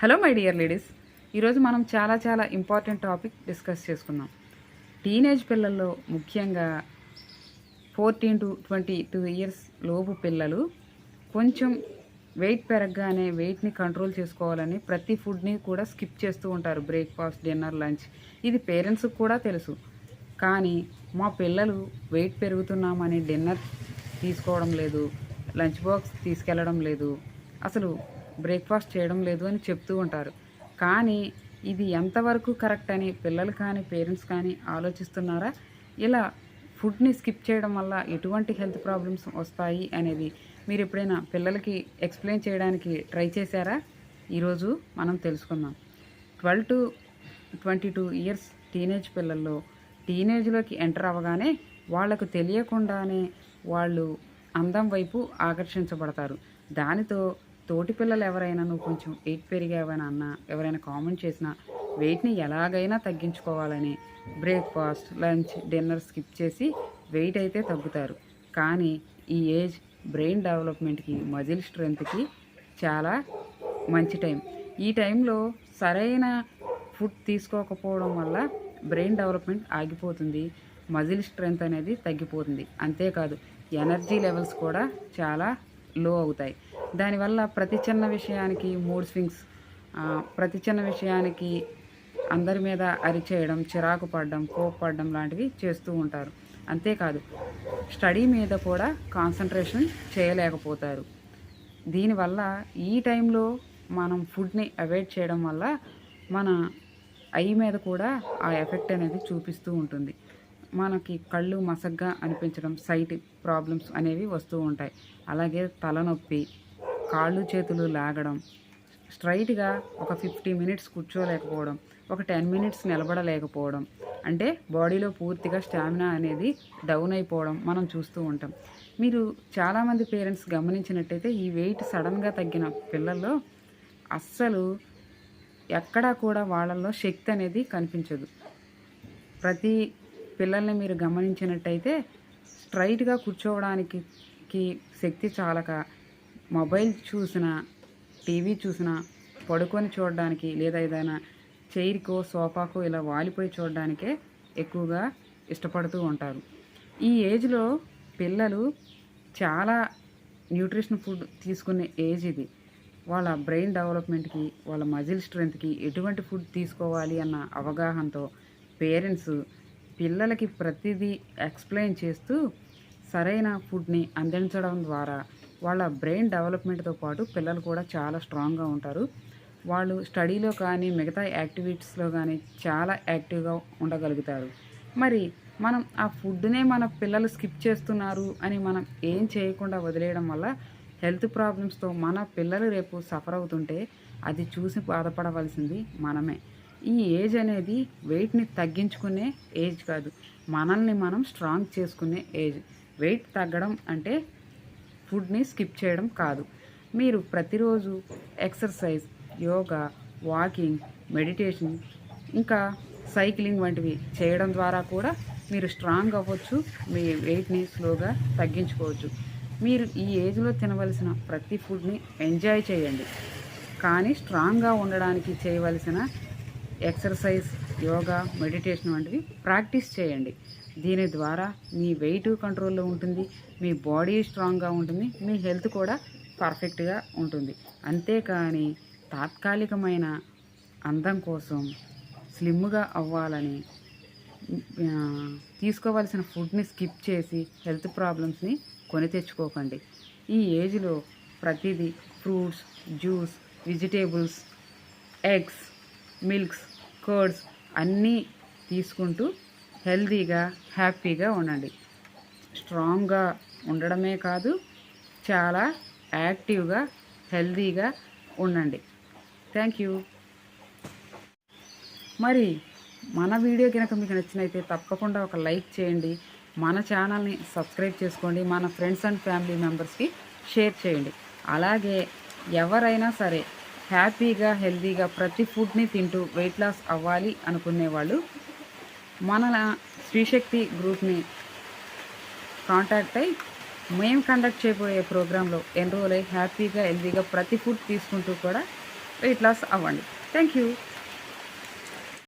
Hello my dear ladies, ఈరోజు మనం చాలా ఇంపార్టెంట్ టాపిక్ డిస్కస్ చేసుకుందాం. టీనేజ్ పిల్లల్లో ముఖ్యంగా 14 to 22 ఇయర్స్ లోపు పిల్లలు కొంచెం వెయిట్ పెరగగానే వెయిట్ని కంట్రోల్ చేసుకోవాలని ప్రతి ఫుడ్ని కూడా స్కిప్ చేస్తూ ఉంటారు. Breakfast, dinner, lunch. ఇది పేరెంట్స్కి కూడా తెలుసు. కానీ మా పిల్లలు వెయిట్ పెరుగుతున్నామని డిన్నర్ తీసుకోవడం లేదు, లంచ్ బాక్స్ తీసుకెళ్ళడం లేదు, అసలు బ్రేక్ఫాస్ట్ చేయడం లేదు అని చెప్తూ ఉంటారు. కానీ ఇది ఎంతవరకు కరెక్ట్ అని పిల్లలు కానీ పేరెంట్స్ కానీ ఆలోచిస్తున్నారా? ఇలా ఫుడ్ని స్కిప్ చేయడం వల్ల ఎటువంటి హెల్త్ ప్రాబ్లమ్స్ వస్తాయి అనేది మీరు ఎప్పుడైనా పిల్లలకి ఎక్స్ప్లెయిన్ చేయడానికి ట్రై చేశారా? ఈరోజు మనం తెలుసుకుందాం. 12 to 22 ఇయర్స్ టీనేజ్ పిల్లల్లో టీనేజ్లోకి ఎంటర్ అవ్వగానే వాళ్ళకు తెలియకుండానే వాళ్ళు అందం వైపు ఆకర్షించబడతారు. దానితో తోటి పిల్లలు ఎవరైనా నువ్వు కొంచెం వెయిట్ పెరిగావని అన్నా, ఎవరైనా కామెంట్ చేసినా వెయిట్ని ఎలాగైనా తగ్గించుకోవాలని బ్రేక్ఫాస్ట్, లంచ్, డిన్నర్ స్కిప్ చేసి వెయిట్ అయితే తగ్గుతారు. కానీ ఈ ఏజ్ బ్రెయిన్ డెవలప్మెంట్కి, మజిల్ స్ట్రెంగ్త్కి చాలా మంచి టైం. ఈ టైంలో సరైన ఫుడ్ తీసుకోకపోవడం వల్ల బ్రెయిన్ డెవలప్మెంట్ ఆగిపోతుంది, మజిల్ స్ట్రెంగ్త్ అనేది తగ్గిపోతుంది. అంతేకాదు ఎనర్జీ లెవెల్స్ కూడా చాలా లో అవుతాయి. దానివల్ల ప్రతి చిన్న విషయానికి మూడ్ స్వింగ్స్, ప్రతి చిన్న విషయానికి అందరి మీద అరిచేయడం, చిరాకు పడడం, కోప్పడడం లాంటివి చేస్తూ ఉంటారు. అంతేకాదు స్టడీ మీద కూడా కాన్సన్ట్రేషన్ చేయలేకపోతారు. దీనివల్ల ఈ టైంలో మనం ఫుడ్ని అవాయిడ్ చేయడం వల్ల మన ఐ మీద కూడా ఆ ఎఫెక్ట్ అనేది చూపిస్తూ ఉంటుంది. మనకి కళ్ళు మసగ్గా అనిపించడం, సైట్ ప్రాబ్లమ్స్ అనేవి వస్తూ ఉంటాయి. అలాగే తలనొప్పి, కాళ్ళు చేతులు లాగడం, స్ట్రైట్గా ఒక 50 మినిట్స్ కూర్చోలేకపోవడం, ఒక 10 మినిట్స్ నిలబడలేకపోవడం, అంటే బాడీలో పూర్తిగా స్టామినా అనేది డౌన్ అయిపోవడం మనం చూస్తూ ఉంటాం. మీరు చాలామంది పేరెంట్స్ గమనించినట్టయితే ఈ వెయిట్ సడన్గా తగ్గిన పిల్లల్లో అస్సలు ఎక్కడా కూడా వాళ్ళల్లో శక్తి అనేది కనిపించదు. ప్రతి పిల్లల్ని మీరు గమనించినట్టయితే స్ట్రైట్గా కూర్చోవడానికి శక్తి చాలక మొబైల్ చూసినా, టీవీ చూసినా, పడుకొని చూడడానికి లేదా ఏదైనా చైర్కో సోఫాకో ఇలా వాలిపోయి చూడడానికే ఎక్కువగా ఇష్టపడుతూ ఉంటారు. ఈ ఏజ్లో పిల్లలు చాలా న్యూట్రిషన్ ఫుడ్ తీసుకునే ఏజ్ ఇది. వాళ్ళ బ్రెయిన్ డెవలప్మెంట్కి, వాళ్ళ మజిల్ స్ట్రెంగ్త్కి ఎటువంటి ఫుడ్ తీసుకోవాలి అన్న అవగాహనతో పేరెంట్స్ పిల్లలకి ప్రతిదీ ఎక్స్ప్లెయిన్ చేస్తూ సరైన ఫుడ్ని అందించడం ద్వారా వాళ్ళ బ్రెయిన్ డెవలప్మెంట్తో పాటు పిల్లలు కూడా చాలా స్ట్రాంగ్గా ఉంటారు. వాళ్ళు స్టడీలో కానీ మిగతా యాక్టివిటీస్లో కానీ చాలా యాక్టివ్గా ఉండగలుగుతారు. మరి మనం ఆ ఫుడ్నే మన పిల్లలు స్కిప్ చేస్తున్నారు అని మనం ఏం చేయకుండా వదిలేయడం వల్ల హెల్త్ ప్రాబ్లమ్స్తో మన పిల్లలు రేపు సఫర్ అవుతుంటే అది చూసి బాధపడవలసింది మనమే. ఈ ఏజ్ అనేది వెయిట్ని తగ్గించుకునే ఏజ్ కాదు, మనల్ని మనం స్ట్రాంగ్ చేసుకునే ఏజ్. వెయిట్ తగ్గడం అంటే ఫుడ్ని స్కిప్ చేయడం కాదు. మీరు ప్రతిరోజు ఎక్సర్సైజ్, యోగా, వాకింగ్, మెడిటేషన్, ఇంకా సైక్లింగ్ వంటివి చేయడం ద్వారా కూడా మీరు స్ట్రాంగ్ అవ్వచ్చు, మీ వెయిట్ని స్లోగా తగ్గించుకోవచ్చు. మీరు ఈ ఏజ్లో తినవలసిన ప్రతి ఫుడ్ని ఎంజాయ్ చేయండి, కానీ స్ట్రాంగ్గా ఉండడానికి చేయవలసిన ఎక్సర్సైజ్, యోగా, మెడిటేషన్ వంటివి ప్రాక్టీస్ చేయండి. దీని ద్వారా మీ వెయిట్ కంట్రోల్లో ఉంటుంది, మీ బాడీ స్ట్రాంగ్గా ఉంటుంది, మీ హెల్త్ కూడా పర్ఫెక్ట్గా ఉంటుంది. అంతేకాని తాత్కాలికమైన అందం కోసం, స్లిమ్గా అవ్వాలని తీసుకోవాల్సిన ఫుడ్ని స్కిప్ చేసి హెల్త్ ప్రాబ్లమ్స్ని కొని తెచ్చుకోకండి. ఈ ఏజ్లో ప్రతిదీ fruits, juice, vegetables, eggs, milks, curds అన్నీ తీసుకుంటూ హెల్తీగా, హ్యాపీగా ఉండండి. స్ట్రాంగ్గా ఉండడమే కాదు, చాలా యాక్టివ్గా, హెల్తీగా ఉండండి. Thank you. మరి మన వీడియో కనుక మీకు నచ్చినైతే తప్పకుండా ఒక లైక్ చేయండి, మన ఛానల్ని సబ్స్క్రైబ్ చేసుకోండి, మన ఫ్రెండ్స్ అండ్ ఫ్యామిలీ మెంబర్స్కి షేర్ చేయండి. అలాగే ఎవరైనా సరే హ్యాపీగా, హెల్తీగా ప్రతి ఫుడ్ని తింటూ వెయిట్ లాస్ అవ్వాలి అనుకునేవాళ్ళు మన శ్రీశక్తి గ్రూప్ని కాంటాక్ట్ అయ్యి మేము కండక్ట్ చేయబోయే ప్రోగ్రాంలో ఎన్రోల్ అయ్యి హ్యాపీగా, హెల్తీగా ప్రతి ఫుడ్ తీసుకుంటూ కూడా వెయిట్ లాస్ అవ్వండి. Thank you.